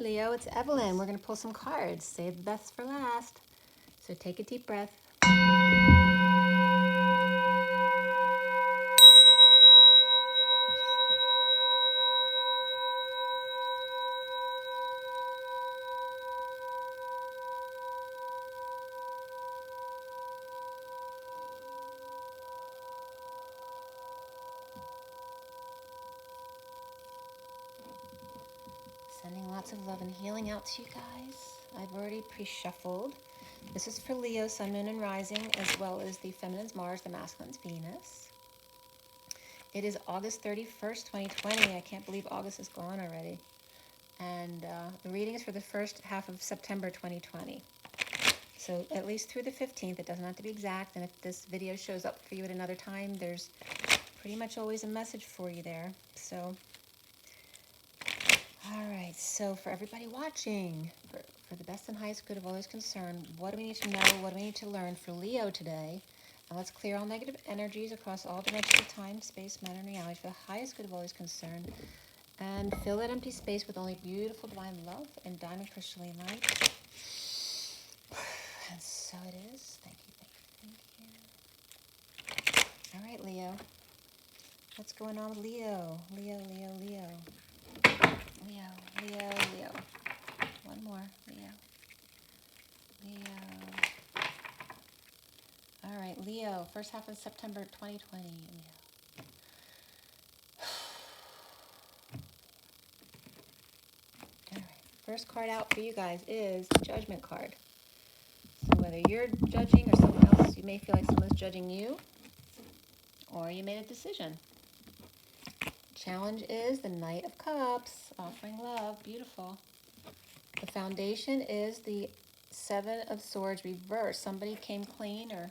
Leo, it's Evelyn. We're going to pull some cards. Save the best for last. So take a deep breath. Sending lots of love and healing out to you guys. I've already pre-shuffled. This is for Leo, Sun, Moon, and Rising, as well as the Feminine's Mars, the Masculine's Venus. It is August 31st, 2020. I can't believe August is gone already. And the reading is for the first half of September 2020. So at least through the 15th. It doesn't have to be exact. And if this video shows up for you at another time, there's pretty much always a message for you there. So, all right. So for everybody watching, for the best and highest good of all is concerned, what do we need to know? What do we need to learn for Leo today? And let's clear all negative energies across all dimensions of time, space, matter, and reality for the highest good of all is concerned. And fill that empty space with only beautiful divine love and diamond crystalline light. And so it is. Thank you, thank you, thank you. All right, Leo. What's going on with Leo? Leo, Leo, Leo. Leo, Leo, Leo. One more, Leo. Leo. All right, Leo. First half of September 2020, Leo. All right. First card out for you guys is the Judgment card. So whether you're judging or someone else, you may feel like someone's judging you, or you made a decision. Challenge is the Knight of Cups, offering love, beautiful. The foundation is the Seven of Swords reversed. Somebody came clean or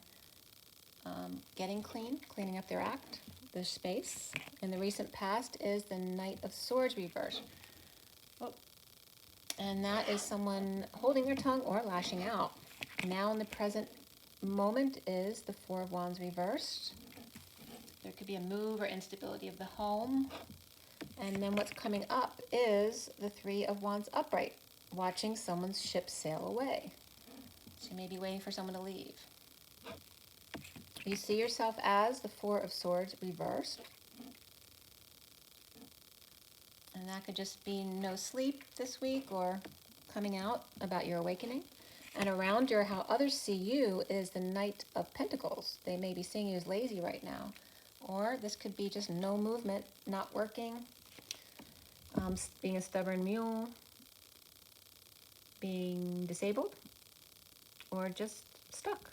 getting clean, cleaning up their act, their space. In the recent past is the Knight of Swords reversed. Oh. And that is someone holding their tongue or lashing out. Now in the present moment is the Four of Wands reversed. There could be a move or instability of the home. And then what's coming up is the Three of Wands upright, watching someone's ship sail away. So you may be waiting for someone to leave. You see yourself as the Four of Swords reversed. And that could just be no sleep this week or coming out about your awakening. And around your how others see you is the Knight of Pentacles. They may be seeing you as lazy right now. Or this could be just no movement, not working, being a stubborn mule, being disabled, or just stuck.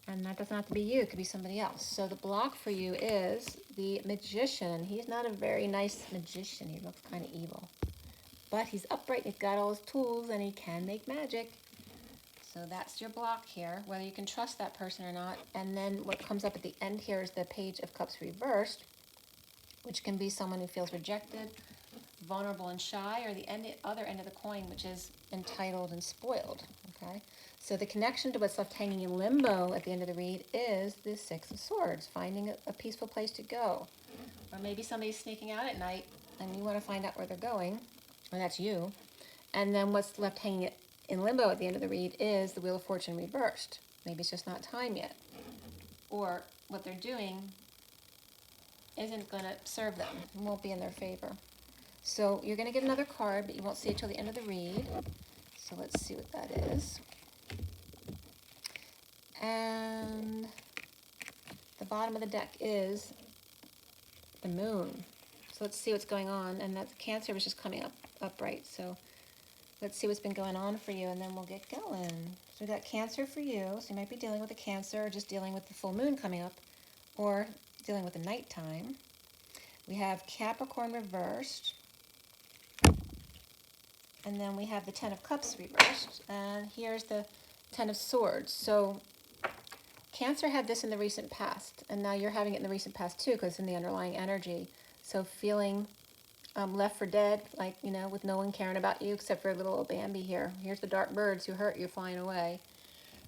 And that doesn't have to be you. It could be somebody else. So the block for you is the Magician. He's not a very nice magician. He looks kind of evil. But he's upright. He's got all his tools, and he can make magic. So that's your block here, whether you can trust that person or not. And then what comes up at the end here is the Page of Cups reversed, which can be someone who feels rejected, vulnerable and shy, or the other end of the coin, which is entitled and spoiled. Okay. So the connection to what's left hanging in limbo at the end of the read is the Six of Swords, finding a peaceful place to go. Or maybe somebody's sneaking out at night and you want to find out where they're going, or that's you. And then what's left hanging in limbo at the end of the read is the Wheel of Fortune reversed. Maybe it's just not time yet. Or what they're doing isn't going to serve them. It won't be in their favor. So you're going to get another card, but you won't see it till the end of the read. So let's see what that is. And the bottom of the deck is the Moon. So let's see what's going on. And that Cancer was just coming up upright. So let's see what's been going on for you, and then we'll get going. So we got Cancer for you. So you might be dealing with a Cancer, or just dealing with the full moon coming up, or dealing with the nighttime. We have Capricorn reversed. And then we have the Ten of Cups reversed. And here's the Ten of Swords. So Cancer had this in the recent past, and now you're having it in the recent past too, because it's in the underlying energy. So feeling left for dead, like, you know, with no one caring about you except for little old Bambi here. Here's the dark birds who hurt you flying away.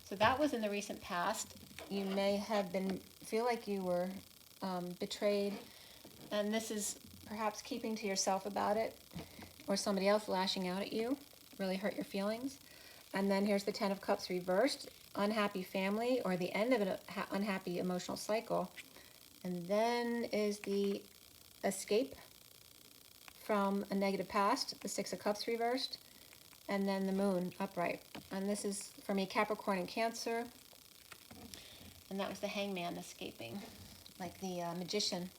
So that was in the recent past. You may have feel like you were betrayed, and this is perhaps keeping to yourself about it. or somebody else lashing out at you really hurt your feelings. And then here's the Ten of Cups reversed, unhappy family or the end of an unhappy emotional cycle. And then is the escape from a negative past, the Six of Cups reversed, and then the Moon upright. And this is for me Capricorn and Cancer. And that was the Hangman escaping, like the Magician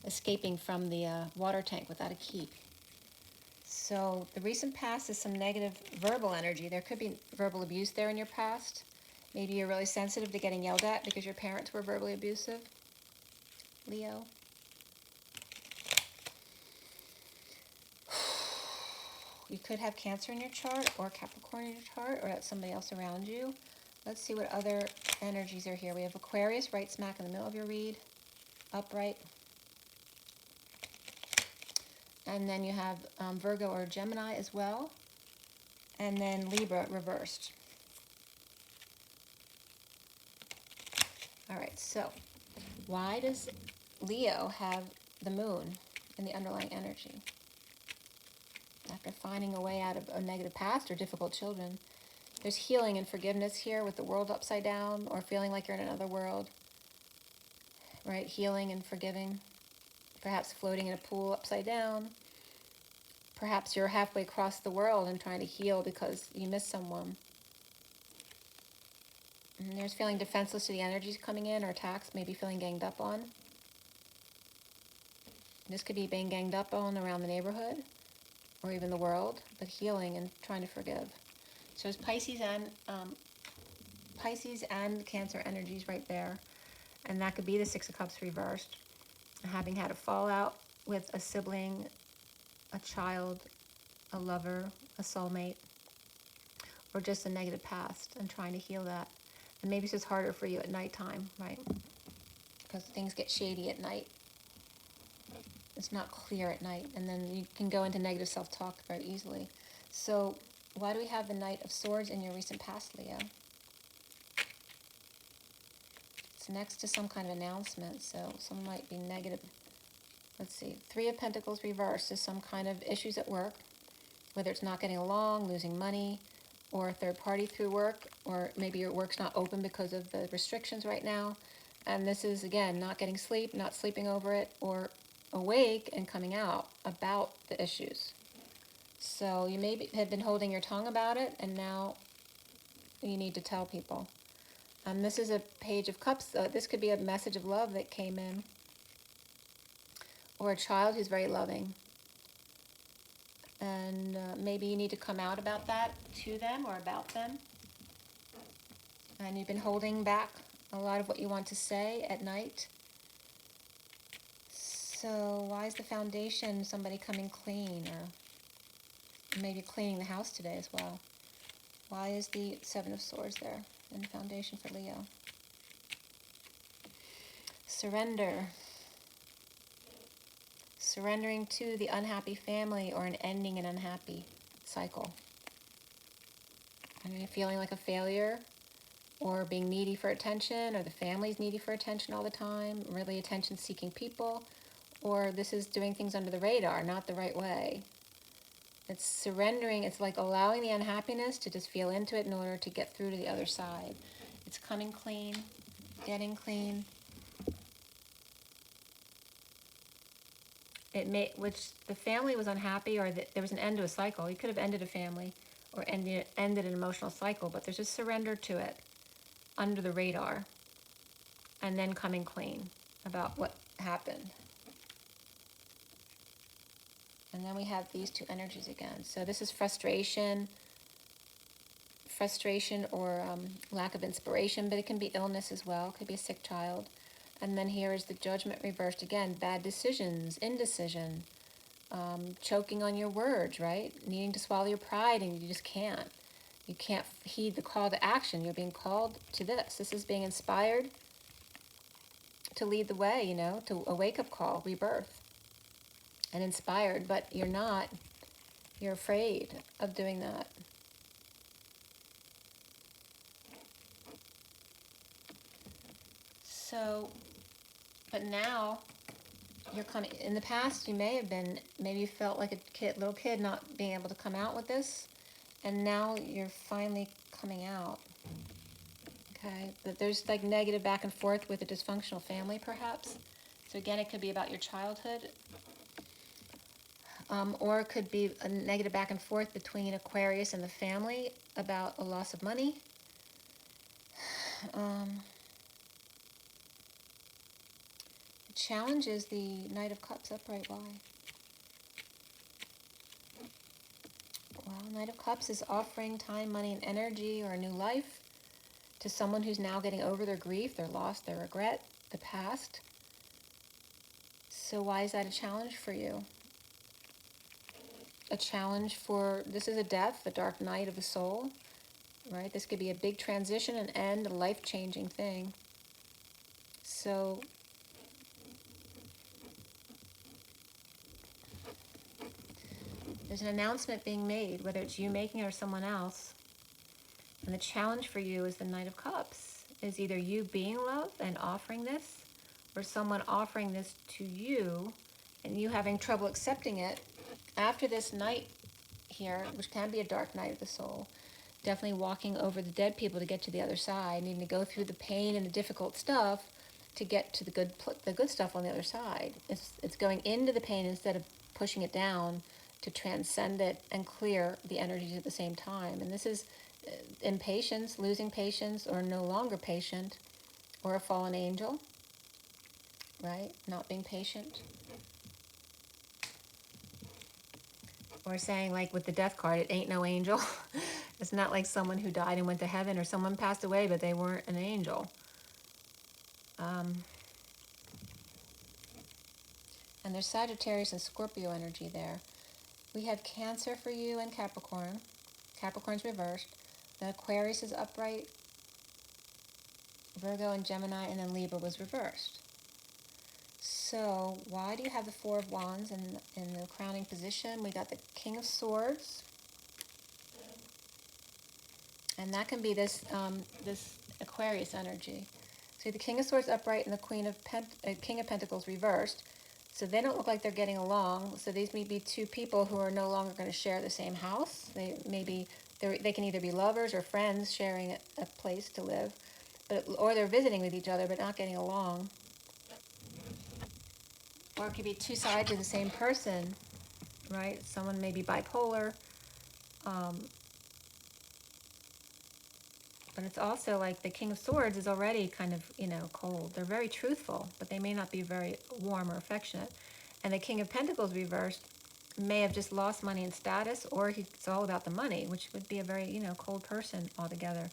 escaping from the water tank without a key. So the recent past is some negative verbal energy. There could be verbal abuse there in your past. Maybe you're really sensitive to getting yelled at because your parents were verbally abusive. Leo. You could have Cancer in your chart or Capricorn in your chart, or that's somebody else around you. Let's see what other energies are here. We have Aquarius right smack in the middle of your read, upright. And then you have Virgo or Gemini as well. And then Libra reversed. All right, so why does Leo have the Moon in the underlying energy? After finding a way out of a negative past or difficult children, there's healing and forgiveness here with the world upside down, or feeling like you're in another world, right? Healing and forgiving. Perhaps floating in a pool upside down. Perhaps you're halfway across the world and trying to heal because you missed someone. And there's feeling defenseless to the energies coming in, or attacks, maybe feeling ganged up on. This could be being ganged up on around the neighborhood or even the world, but healing and trying to forgive. So it's Pisces and Cancer energies right there. And that could be the Six of Cups reversed. Having had a fallout with a sibling, a child, a lover, a soulmate, or just a negative past, and trying to heal that. And maybe it's just harder for you at nighttime, right? Because things get shady at night. It's not clear at night, and then you can go into negative self-talk very easily. So why do we have the Knight of Swords in your recent past, Leo? It's next to some kind of announcement, so some might be negative. Let's see, Three of Pentacles reversed is some kind of issues at work, whether it's not getting along, losing money, or a third party through work, or maybe your work's not open because of the restrictions right now. And this is, again, not getting sleep, not sleeping over it, or awake and coming out about the issues. So you may have been holding your tongue about it, and now you need to tell people. This is a Page of Cups. This could be a message of love that came in, or a child who's very loving. And maybe you need to come out about that to them or about them. And you've been holding back a lot of what you want to say at night. So why is the foundation somebody coming clean, or maybe cleaning the house today as well? Why is the Seven of Swords there in the foundation for Leo? Surrender. Surrendering to the unhappy family or an ending an unhappy cycle. And you're feeling like a failure, or being needy for attention, or the family's needy for attention all the time, really attention-seeking people, or this is doing things under the radar, not the right way. It's surrendering. It's like allowing the unhappiness to just feel into it in order to get through to the other side. It's coming clean, getting clean. Which the family was unhappy, or there was an end to a cycle. You could have ended a family or ended an emotional cycle, but there's a surrender to it under the radar, and then coming clean about what happened. And then we have these two energies again. So this is frustration or lack of inspiration, but it can be illness as well. It could be a sick child. And then here is the Judgment reversed again. Bad decisions, indecision, choking on your words, right? Needing to swallow your pride, and you just can't. You can't heed the call to action. You're being called to this. This is being inspired to lead the way, you know, to a wake-up call, rebirth, and inspired, but you're not. You're afraid of doing that. So, but now, you're coming, in the past you may have been, maybe you felt like a little kid not being able to come out with this, and now you're finally coming out. Okay, but there's like negative back and forth with a dysfunctional family perhaps. So again, it could be about your childhood, or it could be a negative back and forth between Aquarius and the family about a loss of money. The challenge is the Knight of Cups upright. Why? Well, Knight of Cups is offering time, money, and energy, or a new life to someone who's now getting over their grief, their loss, their regret, the past. So why is that a challenge for you? A challenge for, this is a death, the dark night of the soul, right? This could be a big transition, an end, a life-changing thing. So there's an announcement being made, whether it's you making it or someone else. And the challenge for you is the Knight of Cups, is either you being love and offering this, or someone offering this to you and you having trouble accepting it. After this night here, which can be a dark night of the soul, definitely walking over the dead people to get to the other side, needing to go through the pain and the difficult stuff to get to the good stuff on the other side. It's going into the pain instead of pushing it down to transcend it and clear the energies at the same time. And this is impatience, losing patience, or no longer patient, or a fallen angel, right? Not being patient. Or saying, like with the death card, it ain't no angel. It's not like someone who died and went to heaven, or someone passed away but they weren't an angel. And there's Sagittarius and Scorpio energy there. We have Cancer for you and Capricorn. Capricorn's reversed. Then Aquarius is upright. Virgo and Gemini, and then Libra was reversed. So why do you have the Four of Wands in the crowning position? We got the King of Swords. And that can be this this Aquarius energy. So the King of Swords upright and the King of Pentacles reversed. So they don't look like they're getting along. So these may be two people who are no longer going to share the same house. They can either be lovers or friends sharing a place to live, or they're visiting with each other but not getting along. Or it could be two sides of the same person, right? Someone may be bipolar. But it's also like the King of Swords is already kind of, cold. They're very truthful, but they may not be very warm or affectionate. And the King of Pentacles reversed may have just lost money and status, or it's all about the money, which would be a very, cold person altogether.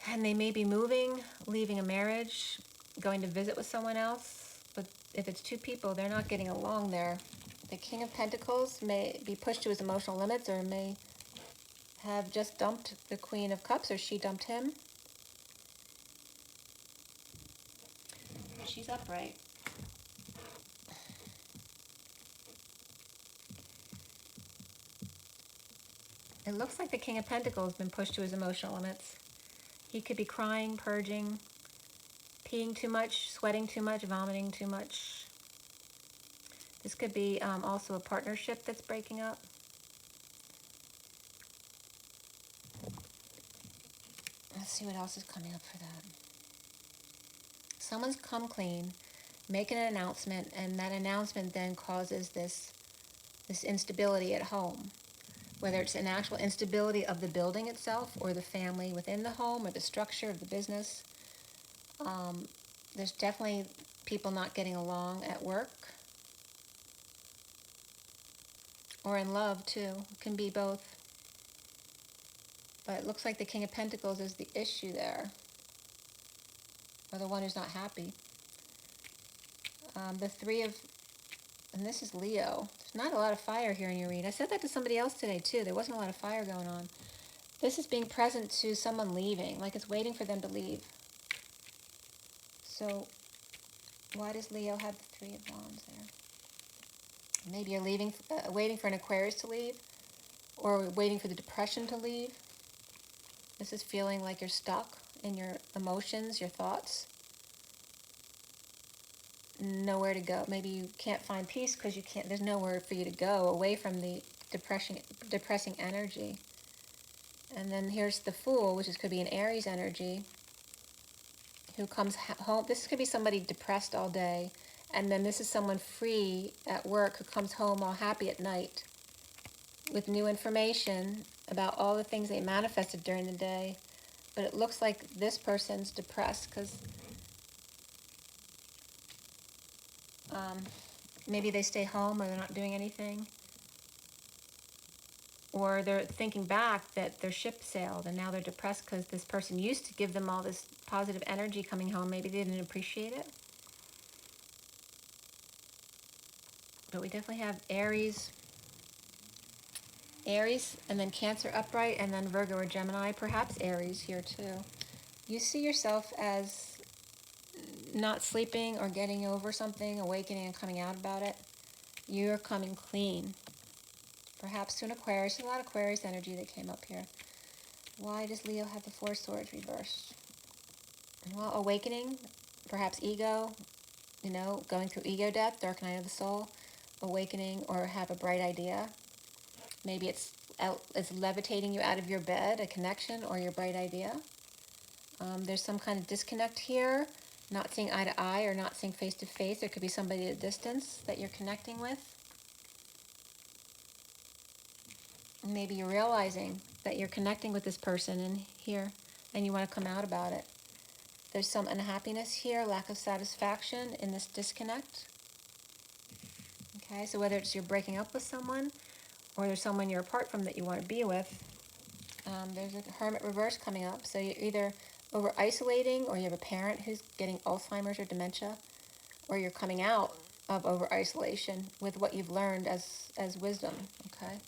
And they may be moving, leaving a marriage, going to visit with someone else. But if it's two people, they're not getting along there. The King of Pentacles may be pushed to his emotional limits, or may have just dumped the Queen of Cups, or she dumped him. She's upright. It looks like the King of Pentacles has been pushed to his emotional limits. He could be crying, purging, peeing too much, sweating too much, vomiting too much. This could be also a partnership that's breaking up. Let's see what else is coming up for that. Someone's come clean, making an announcement, and that announcement then causes this instability at home. Whether it's an actual instability of the building itself, or the family within the home, or the structure of the business. There's definitely people not getting along at work. Or in love too. It can be both. But it looks like the King of Pentacles is the issue there, or the one who's not happy. The Three of, and this is Leo. There's not a lot of fire here in your read. I said that to somebody else today too. There wasn't a lot of fire going on. This is being present to someone leaving, like it's waiting for them to leave. So why does Leo have the Three of Wands there? Maybe you're leaving, waiting for an Aquarius to leave, or waiting for the depression to leave. This is feeling like you're stuck in your emotions, your thoughts. nowhere to go. Maybe you can't find peace because there's nowhere for you to go away from the depressing energy. And then here's the Fool, which could be an Aries energy, who comes home. This could be somebody depressed all day, and then this is someone free at work who comes home all happy at night with new information about all the things they manifested during the day. But it looks like this person's depressed because maybe they stay home or they're not doing anything. Or they're thinking back that their ship sailed and now they're depressed because this person used to give them all this positive energy coming home. Maybe they didn't appreciate it. But we definitely have Aries, and then Cancer upright, and then Virgo or Gemini, perhaps Aries here too. You see yourself as not sleeping or getting over something, awakening and coming out about it. You're coming clean. Perhaps to an Aquarius. There's a lot of Aquarius energy that came up here. Why does Leo have the Four Swords reversed? Well, awakening, perhaps ego, going through ego death, dark night of the soul, awakening, or have a bright idea. Maybe it's levitating you out of your bed, a connection, or your bright idea. There's some kind of disconnect here, not seeing eye to eye or not seeing face to face. There could be somebody at a distance that you're connecting with. Maybe you're realizing that you're connecting with this person in here and you want to come out about it. There's some unhappiness here, lack of satisfaction in this disconnect. Okay, so whether it's you're breaking up with someone or there's someone you're apart from that you want to be with, there's a Hermit reverse coming up. So you're either over isolating, or you have a parent who's getting Alzheimer's or dementia, or you're coming out of over isolation with what you've learned as wisdom, okay?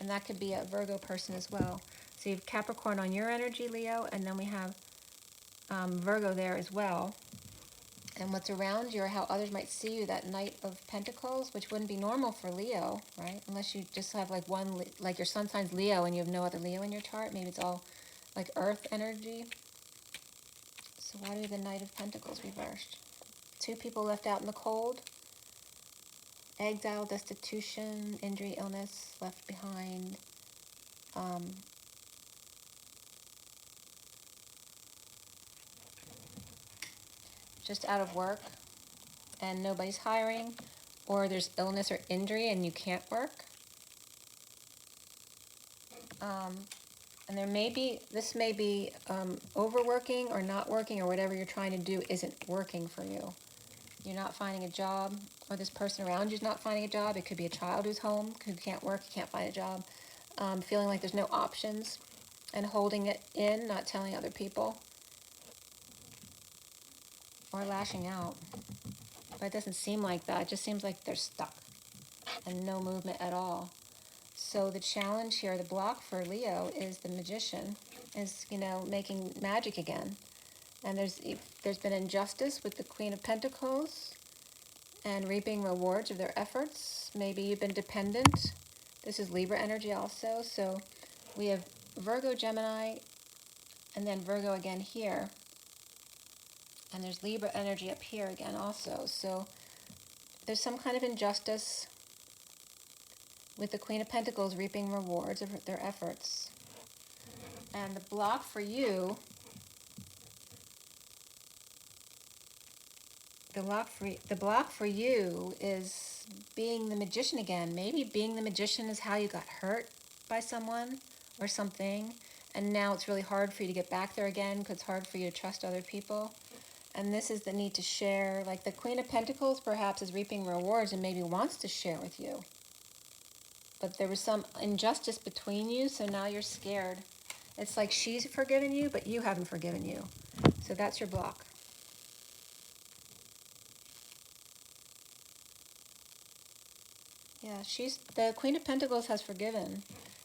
And that could be a Virgo person as well. So you have Capricorn on your energy, Leo, and then we have Virgo there as well. And what's around you or how others might see you, that Knight of Pentacles, which wouldn't be normal for Leo, right? Unless you just have like one, like your sun sign's Leo and you have no other Leo in your chart. Maybe it's all like Earth energy. So why do we have the Knight of Pentacles reversed? Two people left out in the cold. Exile, destitution, injury, illness, left behind. Just out of work and nobody's hiring, or there's illness or injury and you can't work. And this may be overworking or not working, or whatever you're trying to do isn't working for you. You're not finding a job, or this person around you is not finding a job. It could be a child who's home, who can't work, can't find a job, feeling like there's no options and holding it in, not telling other people, or lashing out. But it doesn't seem like that. It just seems like they're stuck and no movement at all. So the challenge here, the block for Leo, is the Magician, is, making magic again. And there's been injustice with the Queen of Pentacles and reaping rewards of their efforts. Maybe you've been dependent. This is Libra energy also. So we have Virgo, Gemini, and then Virgo again here. And there's Libra energy up here again also. So there's some kind of injustice with the Queen of Pentacles reaping rewards of their efforts. And the block for you, the block for you is being the Magician again. Maybe being the Magician is how you got hurt by someone or something, and now it's really hard for you to get back there again because it's hard for you to trust other people. And this is the need to share. Like the Queen of Pentacles perhaps is reaping rewards and maybe wants to share with you. But there was some injustice between you, so now you're scared. It's like she's forgiven you, but you haven't forgiven you. So that's your block. Yeah, the Queen of Pentacles has forgiven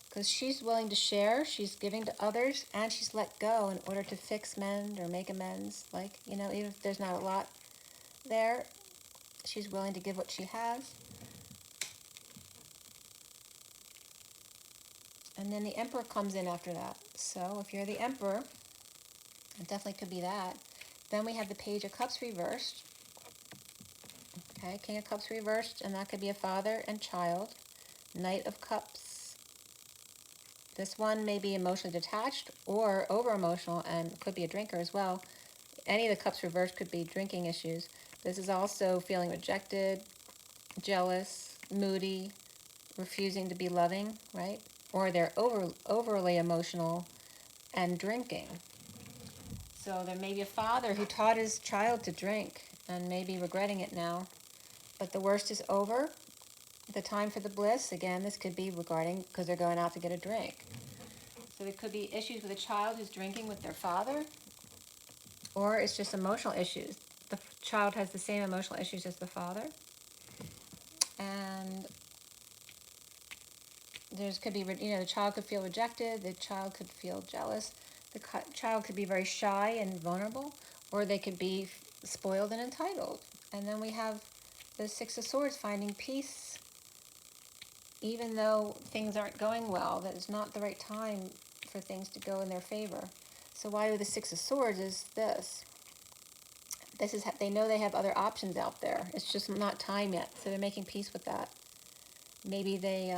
because she's willing to share, she's giving to others, and she's let go in order to fix, mend, or make amends. Like, even if there's not a lot there, she's willing to give what she has. And then the Emperor comes in after that. So if you're the Emperor, it definitely could be that. Then we have the Page of Cups reversed. Okay, King of Cups reversed, and that could be a father and child. Knight of Cups. This one may be emotionally detached or over-emotional and could be a drinker as well. Any of the cups reversed could be drinking issues. This is also feeling rejected, jealous, moody, refusing to be loving, right? Or they're overly emotional and drinking. So there may be a father who taught his child to drink and may be regretting it now. But the worst is over. The time for the bliss, again, this could be regarding because they're going out to get a drink. So there could be issues with a child who's drinking with their father, or it's just emotional issues. The child has the same emotional issues as the father. And there's could be, the child could feel rejected, the child could feel jealous, the child could be very shy and vulnerable, or they could be spoiled and entitled. And then we have the Six of Swords, finding peace, even though things aren't going well, that it's not the right time for things to go in their favor. So why with the Six of Swords is this. This is, they know they have other options out there. It's just not time yet, so they're making peace with that. Maybe they,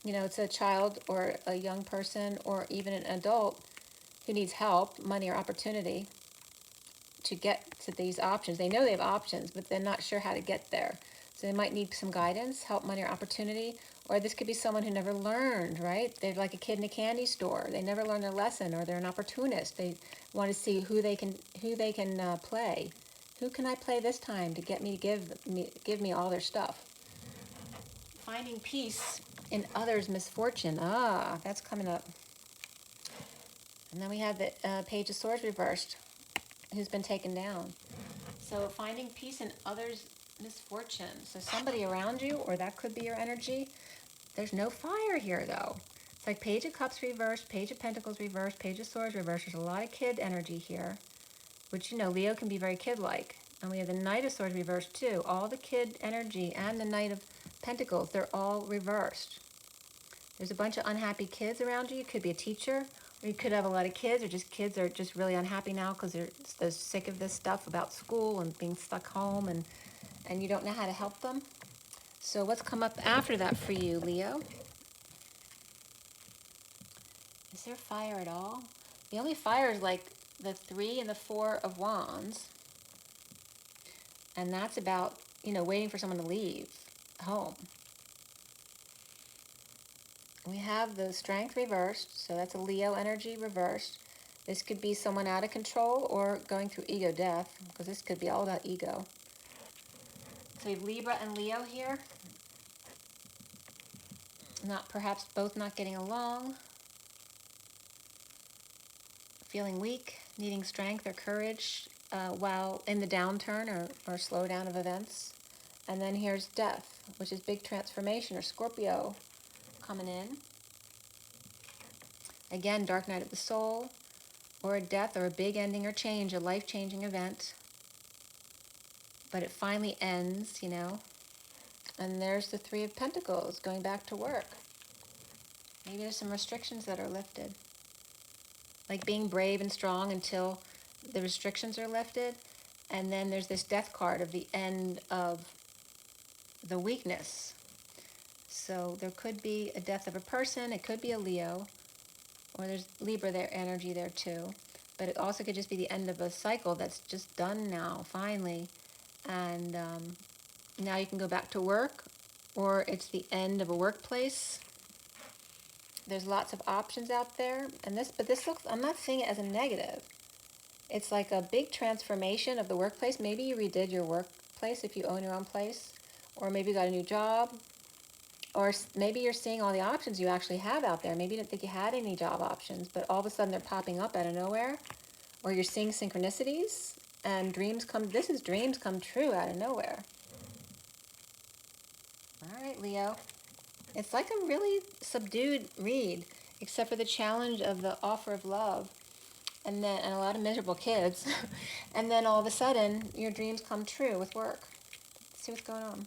it's a child or a young person or even an adult who needs help, money or opportunity to get to these options. They know they have options, but they're not sure how to get there. So they might need some guidance, help, money, or opportunity. Or this could be someone who never learned, right? They're like a kid in a candy store. They never learned their lesson, or they're an opportunist. They want to see who they can play. Who can I play this time to get me to give me all their stuff? Finding peace in others' misfortune. Ah, that's coming up. And then we have the Page of Swords reversed, who's been taken down. So finding peace in others' misfortune. So somebody around you, or that could be your energy. There's no fire here, though. It's like Page of Cups reversed, Page of Pentacles reversed, Page of Swords reversed. There's a lot of kid energy here, which, Leo can be very kid-like. And we have the Knight of Swords reversed, too. All the kid energy and the Knight of Pentacles, they're all reversed. There's a bunch of unhappy kids around you. You could be a teacher, or you could have a lot of kids, or just kids are just really unhappy now because they're sick of this stuff about school and being stuck home, and you don't know how to help them. So what's come up after that for you, Leo? Is there fire at all? The only fire is like the 3 and the 4 of Wands. And that's about, waiting for someone to leave home. We have the Strength reversed, so that's a Leo energy reversed. This could be someone out of control or going through ego death, because this could be all about ego. So we have Libra and Leo here. Perhaps both not getting along. Feeling weak, needing strength or courage while in the downturn or slowdown of events. And then here's Death, which is big transformation, or Scorpio coming in. Again, dark night of the soul, or a death or a big ending or change, a life-changing event. But it finally ends, And there's the 3 of Pentacles, going back to work. Maybe there's some restrictions that are lifted. Like being brave and strong until the restrictions are lifted. And then there's this Death card of the end of the weakness. So there could be a death of a person. It could be a Leo. Or there's Libra there, energy there too. But it also could just be the end of a cycle that's just done now, finally. And now you can go back to work. Or it's the end of a workplace. There's lots of options out there. But this looks, I'm not seeing it as a negative. It's like a big transformation of the workplace. Maybe you redid your workplace if you own your own place. Or maybe you got a new job. Or maybe you're seeing all the options you actually have out there. Maybe you didn't think you had any job options, but all of a sudden they're popping up out of nowhere. Or you're seeing synchronicities and dreams come true out of nowhere. All right, Leo. It's like a really subdued read, except for the challenge of the offer of love and a lot of miserable kids. And then all of a sudden, your dreams come true with work. Let's see what's going on.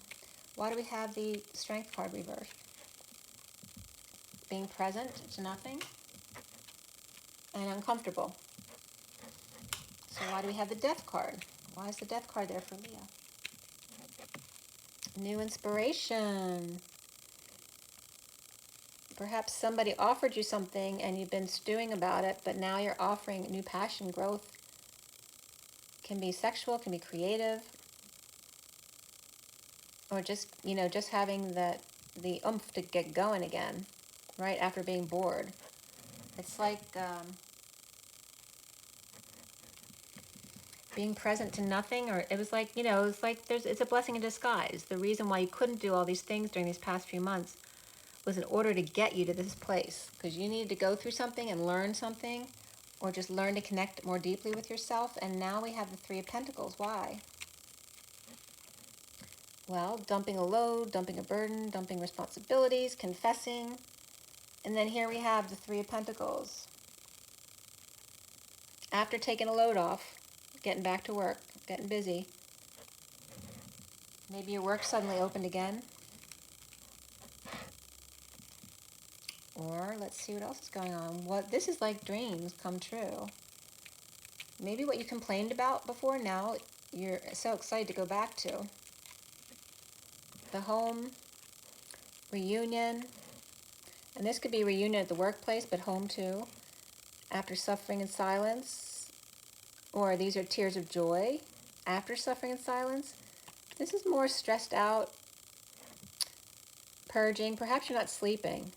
Why do we have the Strength card reversed? Being present to nothing and uncomfortable. So why do we have the Death card? Why is the Death card there for Leo? New inspiration. Perhaps somebody offered you something and you've been stewing about it, but now you're offering new passion, growth. Can be sexual, can be creative, or just, just having the oomph to get going again, right after being bored. It's like being present to nothing, or it was like, it's a blessing in disguise. The reason why you couldn't do all these things during these past few months was in order to get you to this place, because you needed to go through something and learn something, or just learn to connect more deeply with yourself. And now we have the Three of Pentacles. Why? Well, dumping a load, dumping a burden, dumping responsibilities, confessing. And then here we have the Three of Pentacles. After taking a load off, getting back to work, getting busy. Maybe your work suddenly opened again. Or let's see what else is going on. This is like dreams come true. Maybe what you complained about before, now you're so excited to go back to. The home, reunion. And this could be reunion at the workplace, but home too. After suffering in silence. Or these are tears of joy after suffering in silence. This is more stressed out, purging. Perhaps you're not sleeping.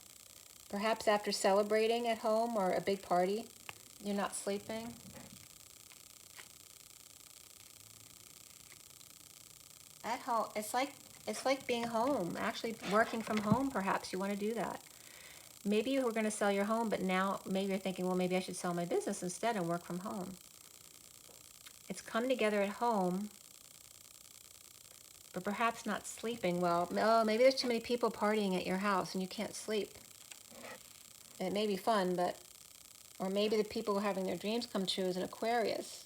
Perhaps after celebrating at home or a big party, you're not sleeping. At home, it's like being home, actually working from home. Perhaps you want to do that. Maybe you were going to sell your home, but now maybe you're thinking, well, maybe I should sell my business instead and work from home. It's come together at home, but perhaps not sleeping well. Oh, maybe there's too many people partying at your house and you can't sleep. It may be fun, or maybe the people having their dreams come true is an Aquarius.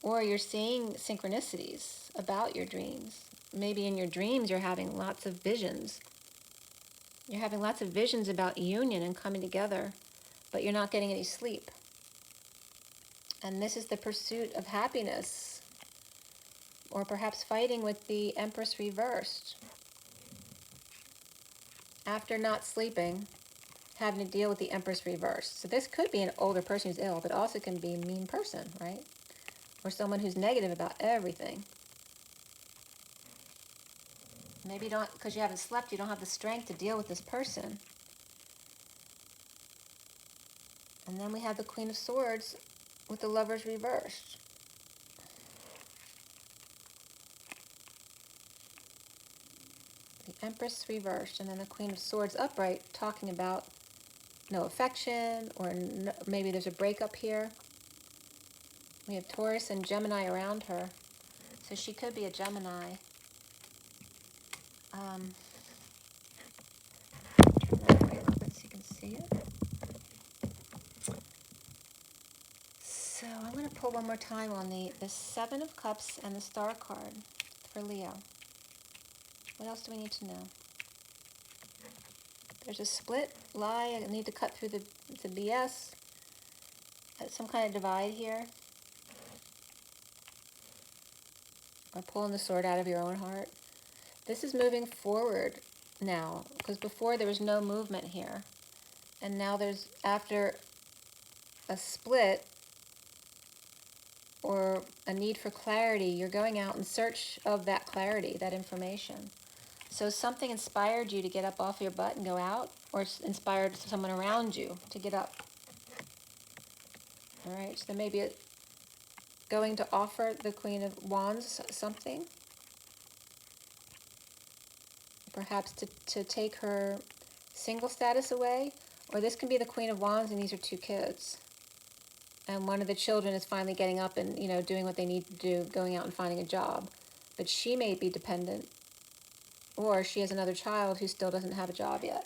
Or you're seeing synchronicities about your dreams. Maybe in your dreams you're having lots of visions. You're having lots of visions about union and coming together, but you're not getting any sleep. And this is the pursuit of happiness. Or perhaps fighting with the Empress reversed. After not sleeping, having to deal with the Empress reversed. So this could be an older person who's ill, but also can be a mean person, right? Or someone who's negative about everything. Maybe you don't, because you haven't slept, you don't have the strength to deal with this person. And then we have the Queen of Swords with the Lovers reversed. The Empress reversed, and then the Queen of Swords upright, talking about no affection, or maybe there's a breakup here. We have Taurus and Gemini around her. So she could be a Gemini. Turn that way a little bit so you can see it. So I'm going to pull one more time on the Seven of Cups and the Star card for Leo. What else do we need to know? There's a split, lie, I need to cut through the BS. Some kind of divide here. Or pulling the sword out of your own heart. This is moving forward now, because before there was no movement here. And now there's, after a split or a need for clarity, you're going out in search of that clarity, that information. So something inspired you to get up off your butt and go out, or inspired someone around you to get up. All right, so there may be going to offer the Queen of Wands something. Perhaps to take her single status away, or this can be the Queen of Wands and these are two kids. And one of the children is finally getting up and, doing what they need to do, going out and finding a job. But she may be dependent, or she has another child who still doesn't have a job yet.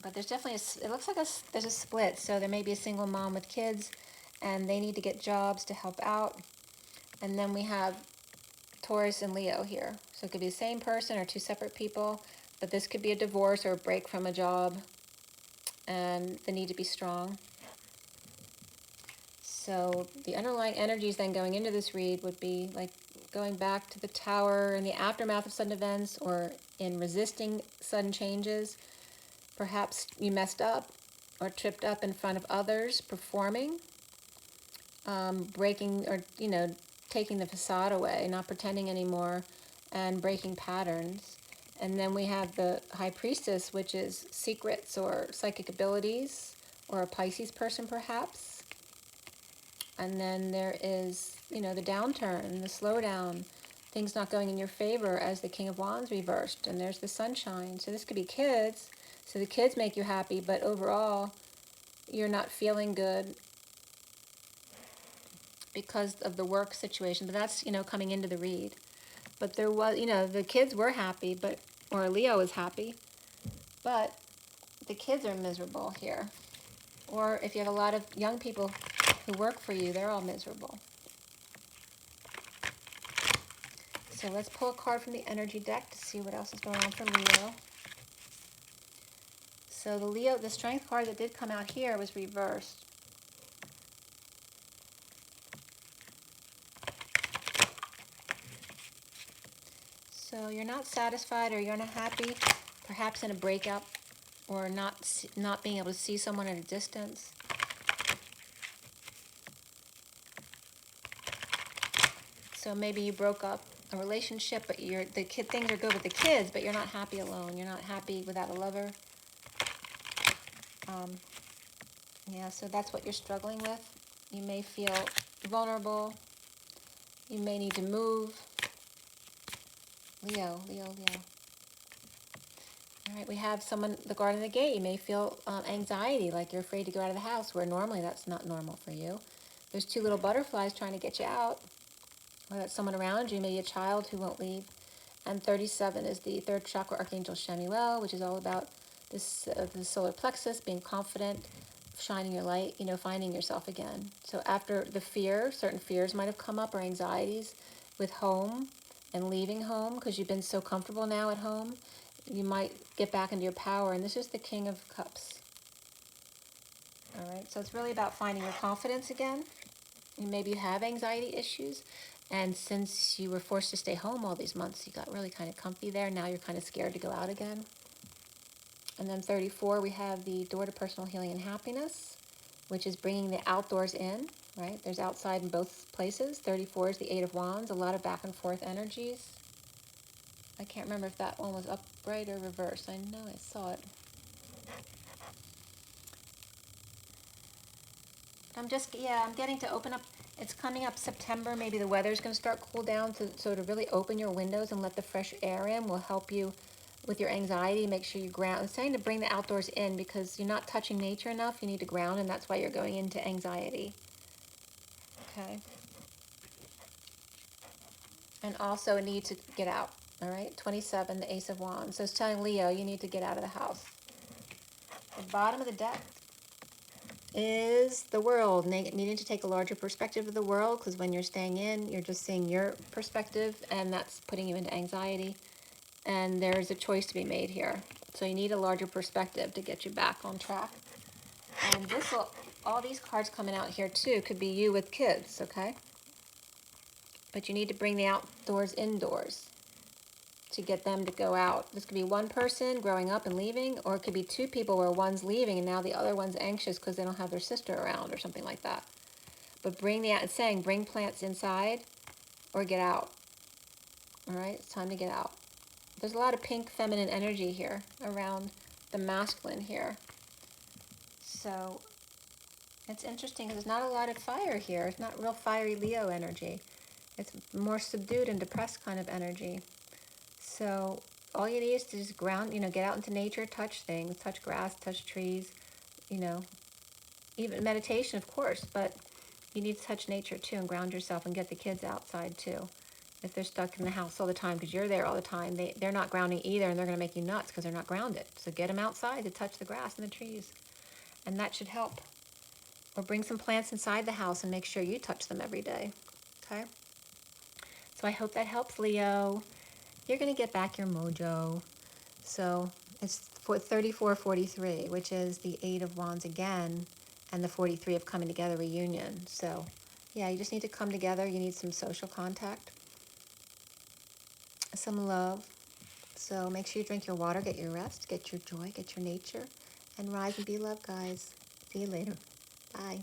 But there's definitely, it looks like there's a split. So there may be a single mom with kids, and they need to get jobs to help out. And then we have Taurus and Leo here. So it could be the same person or two separate people, but this could be a divorce or a break from a job, and the need to be strong. So the underlying energies then going into this read would be like going back to the Tower in the aftermath of sudden events or in resisting sudden changes. Perhaps you messed up or tripped up in front of others performing, breaking or, taking the facade away, not pretending anymore, and breaking patterns. And then we have the High Priestess, which is secrets or psychic abilities, or a Pisces person perhaps. And then there is, the downturn, the slowdown, things not going in your favor as the King of Wands reversed. And there's the sunshine. So this could be kids. So the kids make you happy, but overall, you're not feeling good because of the work situation. But that's, coming into the read. But there was, the kids were happy, or Leo was happy, but the kids are miserable here. Or if you have a lot of young people who work for you, they're all miserable. So let's pull a card from the energy deck to see what else is going on for Leo. So the strength card that did come out here was reversed. So you're not satisfied or you're not happy, perhaps in a breakup, or not being able to see someone at a distance. So maybe you broke up a relationship, but things are good with the kids, but you're not happy alone. You're not happy without a lover. Yeah, so that's what you're struggling with. You may feel vulnerable. You may need to move. Leo. All right, we have the guard in the gate. You may feel anxiety, like you're afraid to go out of the house, where normally that's not normal for you. There's two little butterflies trying to get you out, or that's someone around you, maybe a child who won't leave. And 37 is the third chakra archangel Shemuel, which is all about this the solar plexus, being confident, shining your light, finding yourself again. So after the fear, certain fears might have come up, or anxieties with home and leaving home, because you've been so comfortable now at home. You might get back into your power, and this is the King of Cups. All right, so it's really about finding your confidence again. Maybe you have anxiety issues, and since you were forced to stay home all these months, you got really kind of comfy there. Now you're kind of scared to go out again. And then 34, we have the door to personal healing and happiness, which is bringing the outdoors in, right? There's outside in both places. 34 is the Eight of Wands, a lot of back and forth energies. I can't remember if that one was upright or reversed. I know I saw it. I'm getting to open up. It's coming up September. Maybe the weather's going to start cool down. So to really open your windows and let the fresh air in will help you with your anxiety. Make sure you ground. I'm saying to bring the outdoors in because you're not touching nature enough. You need to ground, and that's why you're going into anxiety. Okay. And also a need to get out. All right. 27, the Ace of Wands. So it's telling Leo you need to get out of the house. The bottom of the deck is the world, needing to take a larger perspective of the world, because when you're staying in, you're just seeing your perspective, and that's putting you into anxiety. And there's a choice to be made here. So you need a larger perspective to get you back on track. And all these cards coming out here too could be you with kids, okay? But you need to bring the outdoors indoors to get them to go out. This could be one person growing up and leaving, or it could be two people where one's leaving and now the other one's anxious because they don't have their sister around or something like that. But it's saying bring plants inside or get out. All right, it's time to get out. There's a lot of pink feminine energy here around the masculine here. So it's interesting because there's not a lot of fire here. It's not real fiery Leo energy. It's more subdued and depressed kind of energy. So all you need is to just ground, get out into nature, touch things, touch grass, touch trees, even meditation, of course, but you need to touch nature too and ground yourself and get the kids outside too. If they're stuck in the house all the time because you're there all the time, they're not grounding either, and they're going to make you nuts because they're not grounded. So get them outside to touch the grass and the trees, and that should help. Or bring some plants inside the house and make sure you touch them every day, okay? So I hope that helps, Leo. You're going to get back your mojo. So it's for 3443, which is the Eight of Wands again, and the 43 of coming together, reunion. So yeah, you just need to come together. You need some social contact. some love. So make sure you drink your water, get your rest, get your joy, get your nature, and rise and be love, guys. See you later. Bye.